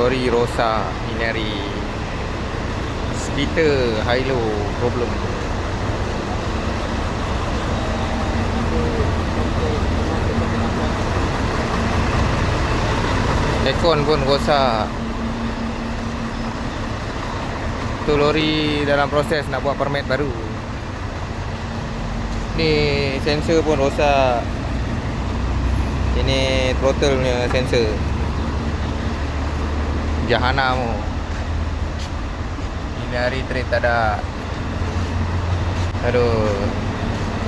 lori rosak. Ini hari splitter high low problem. Aircon pun rosak. Tu lori dalam proses nak buat permit baru. Ni sensor pun rosak. Ini throttle punya sensor. Jahanam. Ini hari trip tak ada. Aduh,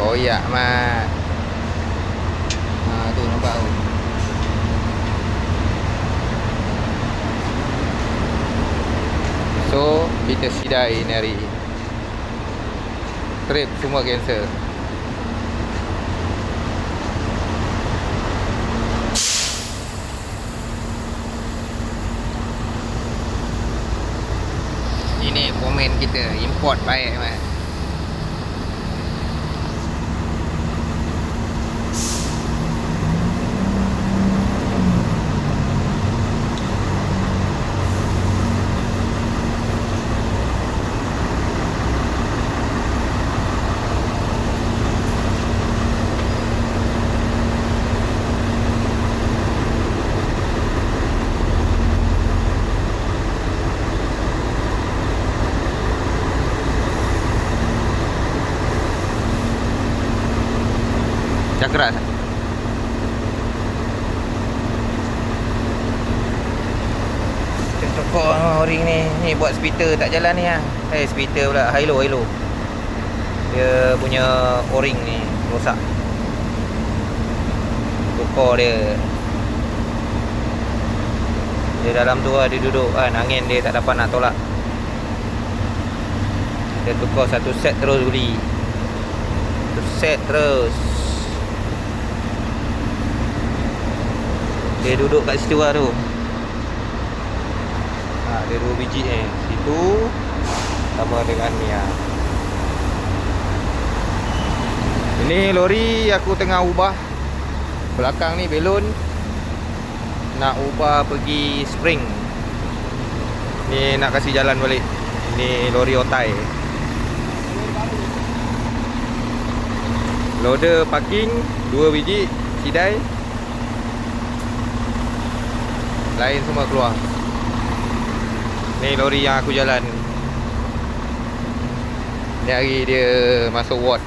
koyak mat. Tu nampak tu. So, kita sidai ni hari. Trip semua cancel. Ini komen kita import baik mat. Dah keras. Cokok o-ring ni. Ni buat speeder tak jalan ni lah. Speeder pula. High low. Dia punya o-ring ni rosak. Cokok dia. Dia dalam tu lah dia duduk kan. Angin dia tak dapat nak tolak. Dia tukar satu set terus beli. Satu set terus. Dia duduk kat situ lah tu. Dia 2 biji situ sama dengan ni lah. Ini lori aku tengah ubah. Belakang ni belon. Nak ubah pergi spring. Ni nak kasih jalan balik. Ni lori otai. Loader parking 2 biji sidai. Lain semua keluar. Ni lori yang aku jalan. Ni hari dia masuk ward.